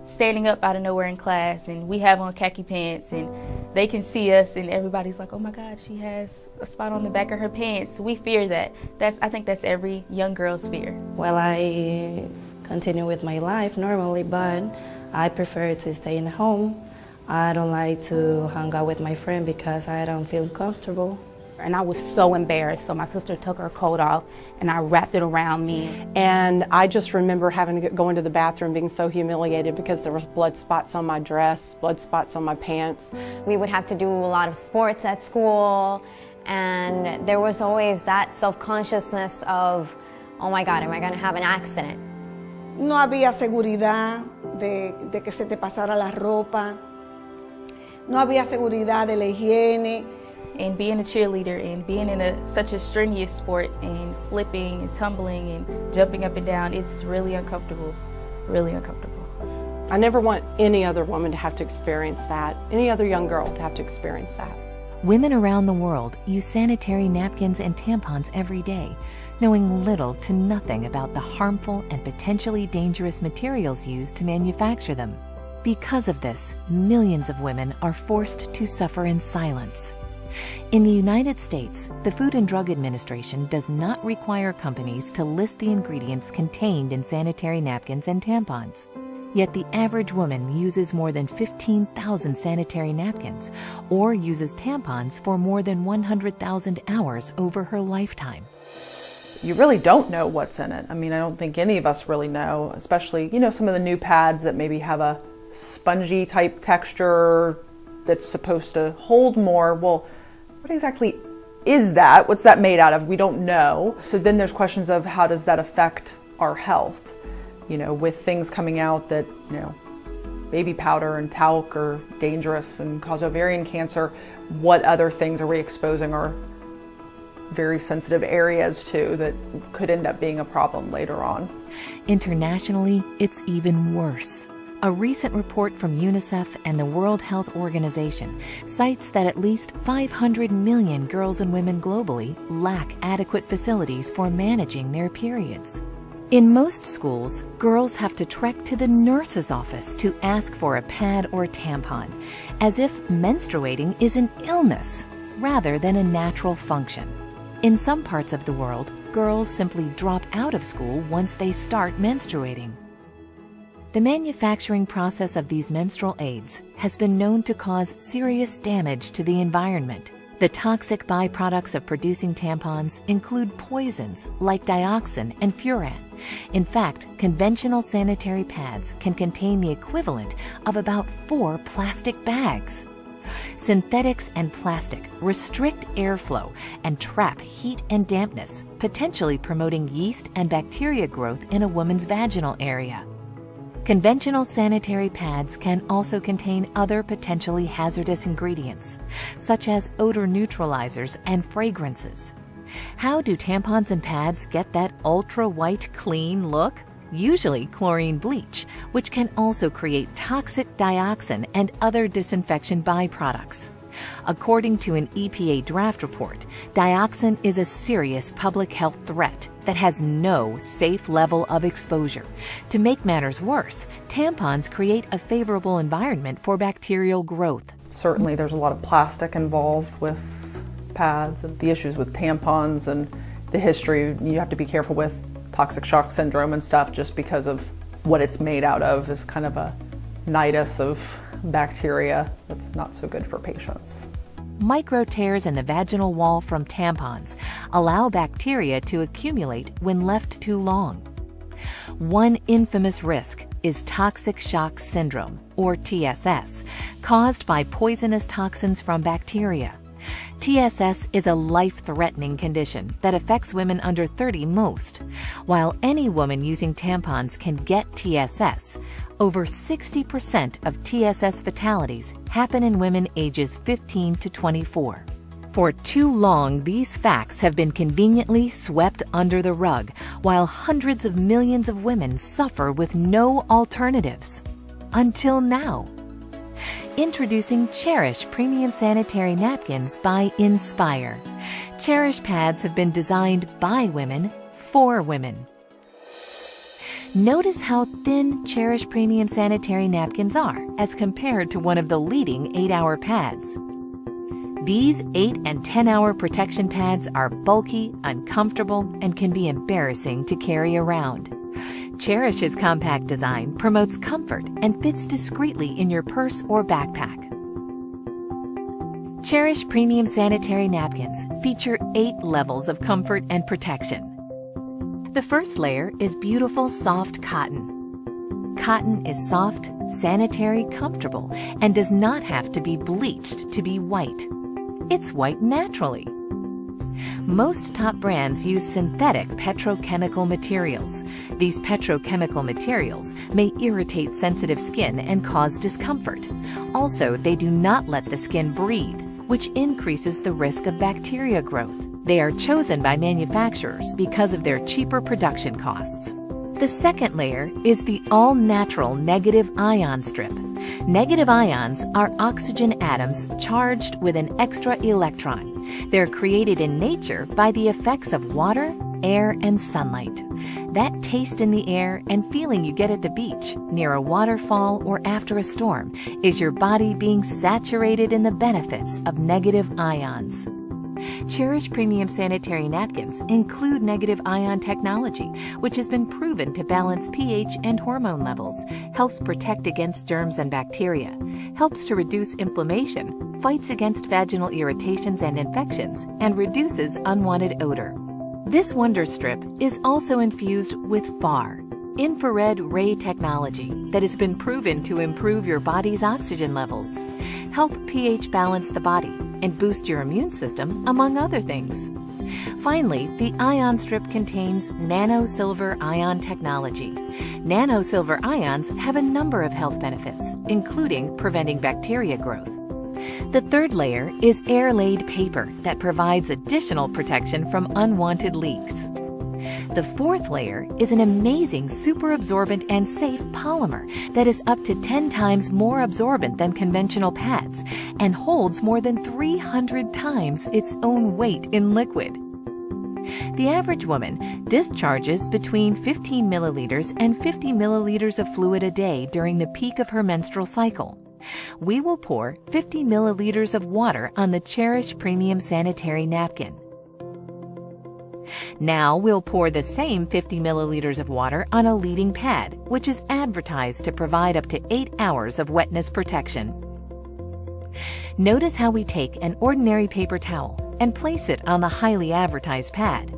standing up out of nowhere in class and we have on khaki pants and they can see us and everybody's like, oh my God, she has a spot on the back of her pants. We fear that. I think that's every young girl's fear. Well, I continue with my life normally, but I prefer to stay in home. I don't like to hang out with my friend because I don't feel comfortable. And I was so embarrassed, so my sister took her coat off and I wrapped it around me. And I just remember having to go into the bathroom being so humiliated because there was blood spots on my dress, blood spots on my pants. We would have to do a lot of sports at school, and there was always that self-consciousness of, oh my God, am I going to have an accident? No había seguridad de que se te pasara la ropa. No había seguridad de la higiene. And being a cheerleader and being in such a strenuous sport and flipping and tumbling and jumping up and down, it's really uncomfortable, really uncomfortable. I never want any other woman to have to experience that, any other young girl to have to experience that. Women around the world use sanitary napkins and tampons every day, knowing little to nothing about the harmful and potentially dangerous materials used to manufacture them. Because of this, millions of women are forced to suffer in silence. In the United States, the Food and Drug Administration does not require companies to list the ingredients contained in sanitary napkins and tampons. Yet the average woman uses more than 15,000 sanitary napkins or uses tampons for more than 100,000 hours over her lifetime. You really don't know what's in it. I mean, I don't think any of us really know, especially, some of the new pads that maybe have a spongy type texture that's supposed to hold more. Well, what exactly is that? What's that made out of? We don't know. So then there's questions of how does that affect our health? With things coming out that, baby powder and talc are dangerous and cause ovarian cancer, what other things are we exposing our very sensitive areas to that could end up being a problem later on? Internationally, it's even worse. A recent report from UNICEF and the World Health Organization cites that at least 500 million girls and women globally lack adequate facilities for managing their periods. In most schools, girls have to trek to the nurse's office to ask for a pad or tampon, as if menstruating is an illness rather than a natural function. In some parts of the world, girls simply drop out of school once they start menstruating. The manufacturing process of these menstrual aids has been known to cause serious damage to the environment. The toxic byproducts of producing tampons include poisons like dioxin and furan. In fact, conventional sanitary pads can contain the equivalent of about 4 plastic bags. Synthetics and plastic restrict airflow and trap heat and dampness, potentially promoting yeast and bacteria growth in a woman's vaginal area. Conventional sanitary pads can also contain other potentially hazardous ingredients, such as odor neutralizers and fragrances. How do tampons and pads get that ultra-white clean look? Usually chlorine bleach, which can also create toxic dioxin and other disinfection byproducts. According to an EPA draft report, dioxin is a serious public health threat that has no safe level of exposure. To make matters worse, tampons create a favorable environment for bacterial growth. Certainly there's a lot of plastic involved with pads and the issues with tampons and the history. You have to be careful with toxic shock syndrome and stuff just because of what it's made out of is kind of a nidus of bacteria that's not so good for patients. Micro tears in the vaginal wall from tampons allow bacteria to accumulate when left too long. One infamous risk is toxic shock syndrome, or TSS, caused by poisonous toxins from bacteria. TSS is a life-threatening condition that affects women under 30 most. While any woman using tampons can get TSS, over 60% of TSS fatalities happen in women ages 15 to 24. For too long, these facts have been conveniently swept under the rug, while hundreds of millions of women suffer with no alternatives. Until now. Introducing Cherish Premium Sanitary Napkins by Nspire. Cherish pads have been designed by women for women. Notice how thin Cherish Premium Sanitary Napkins are as compared to one of the leading 8-hour pads. These 8 and 10-hour protection pads are bulky, uncomfortable, and can be embarrassing to carry around. Cherish's compact design promotes comfort and fits discreetly in your purse or backpack. Cherish Premium Sanitary Napkins feature 8 levels of comfort and protection. The first layer is beautiful, soft cotton. Cotton is soft, sanitary, comfortable, and does not have to be bleached to be white. It's white naturally. Most top brands use synthetic petrochemical materials. These petrochemical materials may irritate sensitive skin and cause discomfort. Also, they do not let the skin breathe, which increases the risk of bacteria growth. They are chosen by manufacturers because of their cheaper production costs. The second layer is the all-natural negative ion strip. Negative ions are oxygen atoms charged with an extra electron. They're created in nature by the effects of water, air, and sunlight. That taste in the air and feeling you get at the beach, near a waterfall, or after a storm is your body being saturated in the benefits of negative ions. Cherish Premium Sanitary Napkins include negative ion technology, which has been proven to balance pH and hormone levels, helps protect against germs and bacteria, helps to reduce inflammation, fights against vaginal irritations and infections, and reduces unwanted odor. This wonder strip is also infused with FAR, infrared ray technology, that has been proven to improve your body's oxygen levels, help pH balance the body, and boost your immune system, among other things. Finally, the ion strip contains nano-silver ion technology. Nano-silver ions have a number of health benefits, including preventing bacteria growth. The third layer is air-laid paper that provides additional protection from unwanted leaks. The fourth layer is an amazing super absorbent and safe polymer that is up to 10 times more absorbent than conventional pads and holds more than 300 times its own weight in liquid. The average woman discharges between 15 milliliters and 50 milliliters of fluid a day during the peak of her menstrual cycle. We will pour 50 milliliters of water on the Cherish Premium Sanitary Napkin. Now we'll pour the same 50 milliliters of water on a leading pad, which is advertised to provide up to 8 hours of wetness protection. Notice how we take an ordinary paper towel and place it on the highly advertised pad.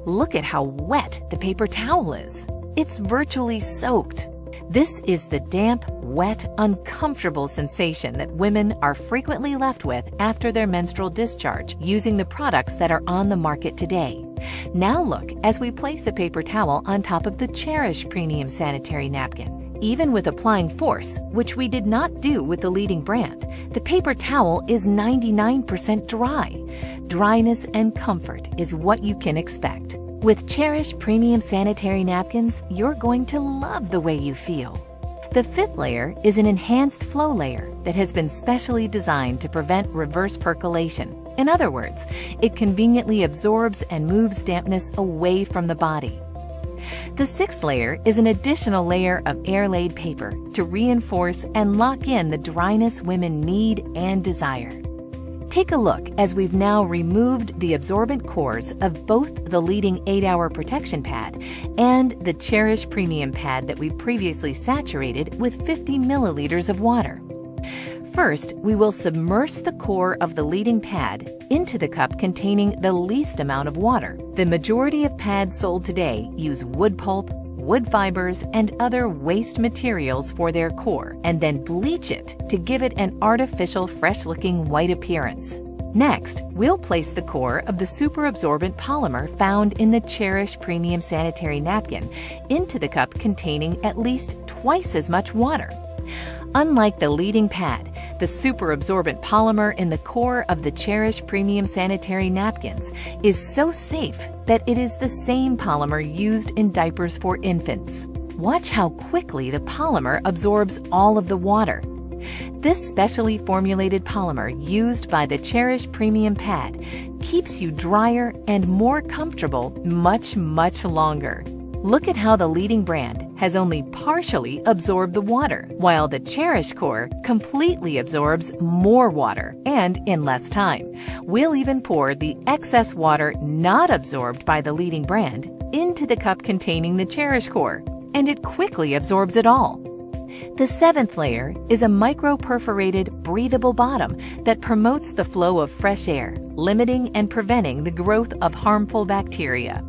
Look at how wet the paper towel is. It's virtually soaked. This is the damp, wet, uncomfortable sensation that women are frequently left with after their menstrual discharge using the products that are on the market today. Now look as we place a paper towel on top of the Cherish Premium Sanitary Napkin. Even with applying force, which we did not do with the leading brand, the paper towel is 99% dry. Dryness and comfort is what you can expect. With Cherish Premium Sanitary Napkins, you're going to love the way you feel. The fifth layer is an enhanced flow layer that has been specially designed to prevent reverse percolation. In other words, it conveniently absorbs and moves dampness away from the body. The sixth layer is an additional layer of air-laid paper to reinforce and lock in the dryness women need and desire. Take a look as we've now removed the absorbent cores of both the leading 8-hour protection pad and the Cherish Premium pad that we previously saturated with 50 milliliters of water. First, we will submerge the core of the leading pad into the cup containing the least amount of water. The majority of pads sold today use wood pulp, wood fibers, and other waste materials for their core, and then bleach it to give it an artificial, fresh-looking white appearance. Next, we'll place the core of the super absorbent polymer found in the Cherish Premium Sanitary Napkin into the cup containing at least twice as much water. Unlike the leading pad, the super absorbent polymer in the core of the Cherish Premium Sanitary Napkins is so safe that it is the same polymer used in diapers for infants. Watch how quickly the polymer absorbs all of the water. This specially formulated polymer used by the Cherish Premium pad keeps you drier and more comfortable much longer. Look at how the leading brand has only partially absorbed the water, while the Cherish core completely absorbs more water and in less time. We'll even pour the excess water not absorbed by the leading brand into the cup containing the Cherish core, and it quickly absorbs it all. The 7th layer is a micro-perforated, breathable bottom that promotes the flow of fresh air, limiting and preventing the growth of harmful bacteria.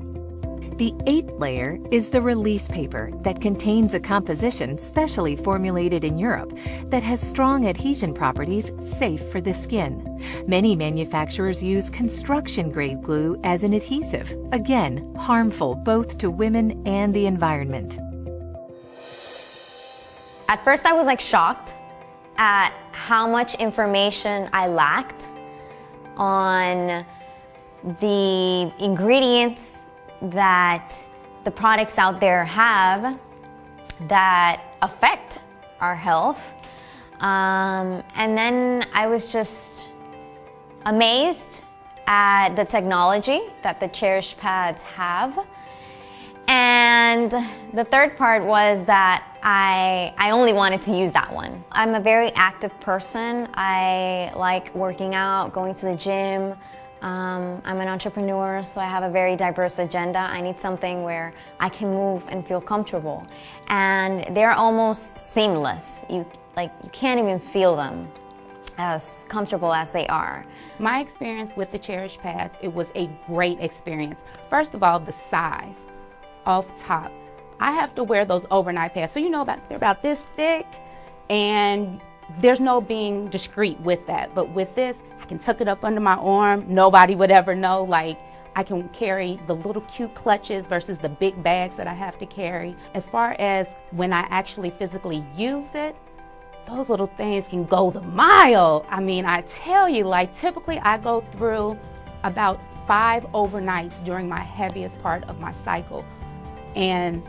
The 8th layer is the release paper that contains a composition specially formulated in Europe that has strong adhesion properties safe for the skin. Many manufacturers use construction-grade glue as an adhesive, again, harmful both to women and the environment. At first I was like shocked at how much information I lacked on the ingredients that the products out there have that affect our health. And then I was just amazed at the technology that the Cherish pads have. And the third part was that I only wanted to use that one. I'm a very active person. I like working out, going to the gym. I'm an entrepreneur, so I have a very diverse agenda. I need something where I can move and feel comfortable. And they're almost seamless. You can't even feel them as comfortable as they are. My experience with the Cherish pads, it was a great experience. First of all, the size off top. I have to wear those overnight pads. So they're about this thick, and there's no being discreet with that. But with this, I can tuck it up under my arm. Nobody would ever know. Like, I can carry the little cute clutches versus the big bags that I have to carry. As far as when I actually physically used it, those little things can go the mile. I mean, I tell you, like, typically I go through about 5 overnights during my heaviest part of my cycle. And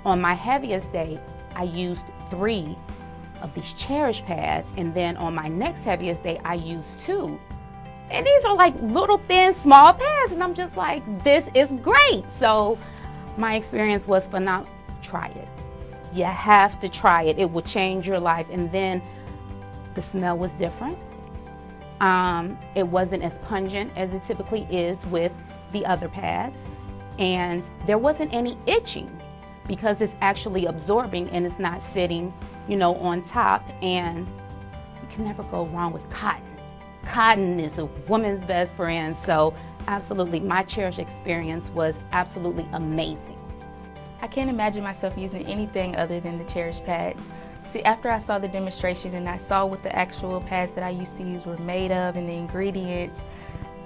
on my heaviest day, I used 3 of these Cherish pads, and then on my next heaviest day, I used 2. And these are like little thin, small pads, and I'm just like, this is great. So my experience was phenomenal. Try it. You have to try it. It will change your life. And then the smell was different. It wasn't as pungent as it typically is with the other pads. And there wasn't any itching because it's actually absorbing and it's not sitting, on top. And you can never go wrong with cotton. Cotton is a woman's best friend. So absolutely, my Cherish experience was absolutely amazing. I can't imagine myself using anything other than the Cherish pads. See, after I saw the demonstration and I saw what the actual pads that I used to use were made of and the ingredients,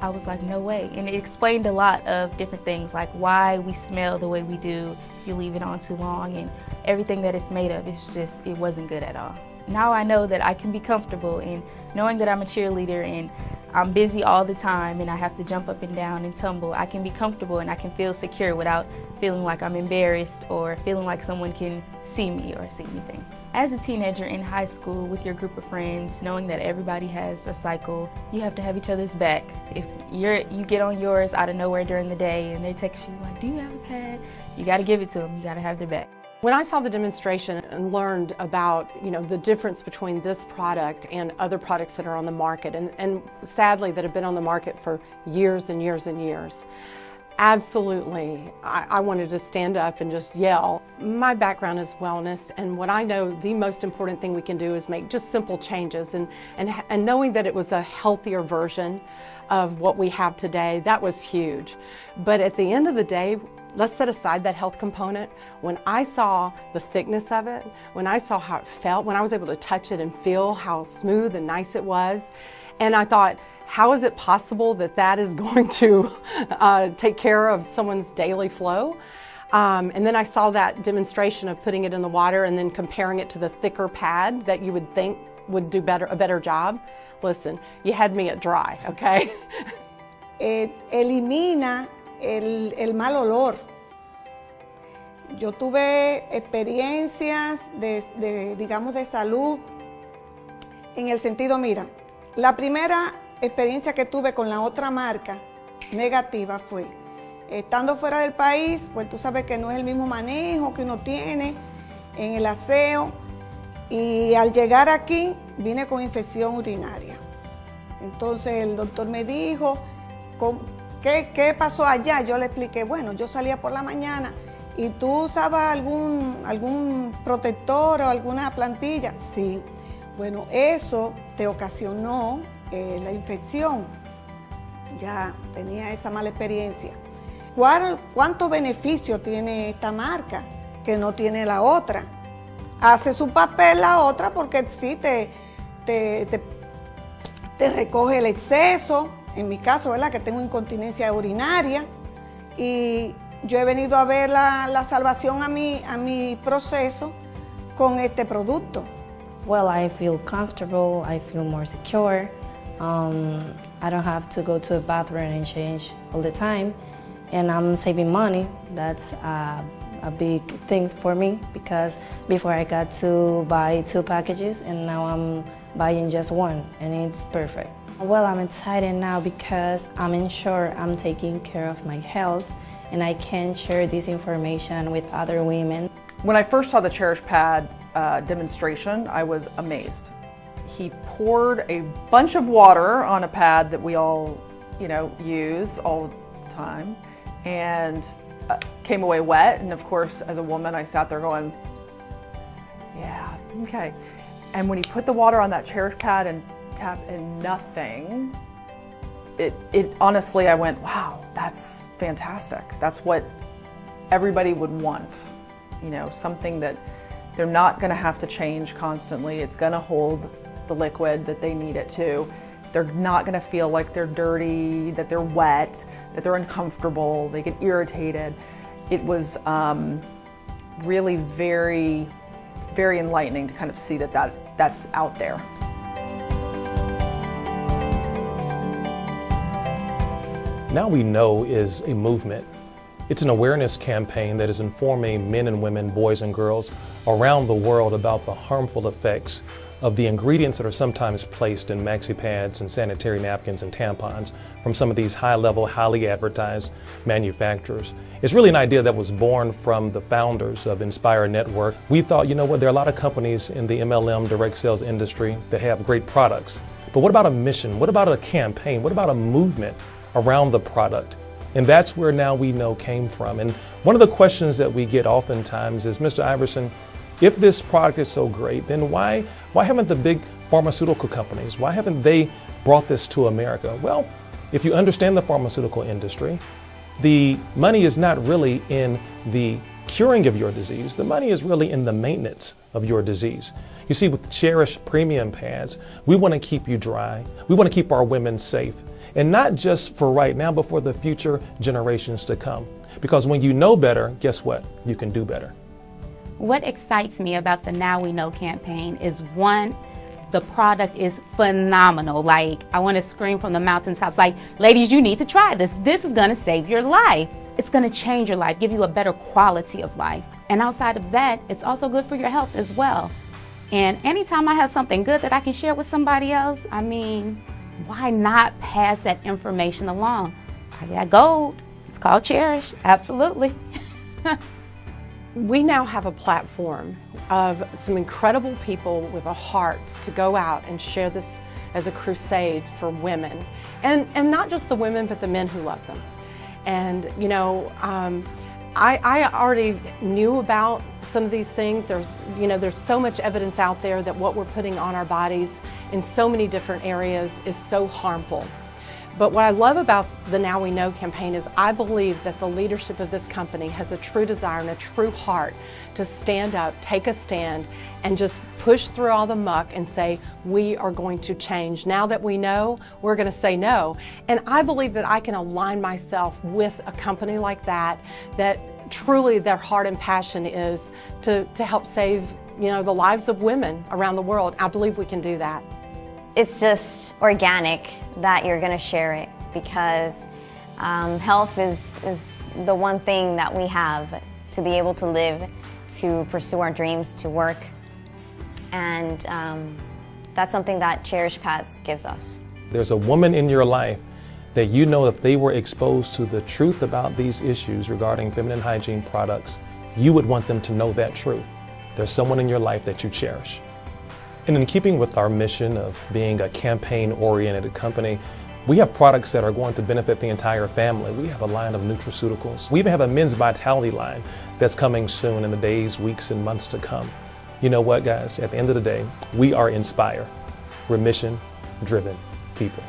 I was like, no way. And it explained a lot of different things, like why we smell the way we do if you leave it on too long, and everything that it's made of, it wasn't good at all. Now I know that I can be comfortable, and knowing that I'm a cheerleader and I'm busy all the time and I have to jump up and down and tumble, I can be comfortable and I can feel secure without feeling like I'm embarrassed or feeling like someone can see me or see anything. As a teenager in high school with your group of friends, knowing that everybody has a cycle, you have to have each other's back. If you get on yours out of nowhere during the day and they text you like, do you have a pad? You got to give it to them. You got to have their back. When I saw the demonstration and learned about, the difference between this product and other products that are on the market, and sadly that have been on the market for years and years and years, absolutely, I wanted to stand up and just yell. My background is wellness, and what I know the most important thing we can do is make just simple changes, and knowing that it was a healthier version of what we have today, that was huge. But at the end of the day, let's set aside that health component. When I saw the thickness of it, when I saw how it felt, when I was able to touch it and feel how smooth and nice it was, and I thought, how is it possible that that is going to take care of someone's daily flow? And then I saw that demonstration of putting it in the water and then comparing it to the thicker pad that you would think would do a better job. Listen, you had me at dry, okay? Elimina el mal olor. Yo tuve experiencias digamos, de salud en el sentido, mira, la primera experiencia que tuve con la otra marca negativa fue Estando fuera del país, pues tú sabes que no es el mismo manejo que uno tiene en el aseo. Y al llegar aquí, vine con infección urinaria. Entonces el doctor me dijo, ¿qué pasó allá? Yo le expliqué, bueno, yo salía por la mañana y tú usabas algún protector o alguna plantilla. Sí, bueno, eso te ocasionó la infección. Ya tenía esa mala experiencia. ¿Cuánto beneficio tiene esta marca que no tiene la otra? Hace su papel la otra porque sí te recoge el exceso, en mi caso, ¿verdad? Que tengo incontinencia urinaria, y yo he venido a ver la salvación a mi proceso con este producto. Well, I feel comfortable, I feel more secure. I don't have to go to a bathroom and change all the time, and I'm saving money. That's a big thing for me, because before I got to buy 2 packages and now I'm buying just 1, and it's perfect. Well, I'm excited now because I'm sure I'm taking care of my health and I can share this information with other women. When I first saw the Cherish pad demonstration, I was amazed. He poured a bunch of water on a pad that we all, use all the time, and came away wet. And of course, as a woman, I sat there going, yeah, okay. And when he put the water on that Cherish pad and tapped in nothing, it honestly, I went, wow, that's fantastic. That's what everybody would want. Something that they're not gonna have to change constantly. It's gonna hold the liquid that they need it to. They're not gonna feel like they're dirty, that they're wet, that they're uncomfortable, they get irritated. It was really very, very enlightening to kind of see that's out there. Now We Know is a movement. It's an awareness campaign that is informing men and women, boys and girls around the world about the harmful effects of the ingredients that are sometimes placed in maxi pads and sanitary napkins and tampons from some of these high-level, highly advertised manufacturers. It's really an idea that was born from the founders of Nspire Network. We thought, there are a lot of companies in the MLM direct sales industry that have great products. But what about a mission? What about a campaign? What about a movement around the product? And that's where Now We Know came from. And one of the questions that we get oftentimes is, Mr. Iverson, if this product is so great, then why haven't the big pharmaceutical companies, why haven't they brought this to America? Well, if you understand the pharmaceutical industry, the money is not really in the curing of your disease. The money is really in the maintenance of your disease. You see, with Cherish premium pads, we want to keep you dry. We want to keep our women safe. And not just for right now, but for the future generations to come. Because when you know better, guess what? You can do better. What excites me about the Now We Know campaign is, one, the product is phenomenal. Like, I want to scream from the mountaintops, like, ladies, you need to try this. This is going to save your life. It's going to change your life, give you a better quality of life. And outside of that, it's also good for your health as well. And anytime I have something good that I can share with somebody else, why not pass that information along? I got gold. It's called Cherish. Absolutely. We now have a platform of some incredible people with a heart to go out and share this as a crusade for women. And not just the women, but the men who love them. And, I already knew about some of these things. There's so much evidence out there that what we're putting on our bodies in so many different areas is so harmful. But what I love about the Now We Know campaign is I believe that the leadership of this company has a true desire and a true heart to stand up, take a stand, and just push through all the muck and say, we are going to change. Now that we know, we're going to say no. And I believe that I can align myself with a company like that truly their heart and passion is to help save, the lives of women around the world. I believe we can do that. It's just organic that you're going to share it, because health is the one thing that we have to be able to live, to pursue our dreams, to work. And that's something that Cherish Pads gives us. There's a woman in your life that you know if they were exposed to the truth about these issues regarding feminine hygiene products, you would want them to know that truth. There's someone in your life that you cherish. And in keeping with our mission of being a campaign-oriented company, we have products that are going to benefit the entire family. We have a line of nutraceuticals. We even have a men's vitality line that's coming soon in the days, weeks, and months to come. You know what, guys? At the end of the day, we are Nspire. We're mission-driven people.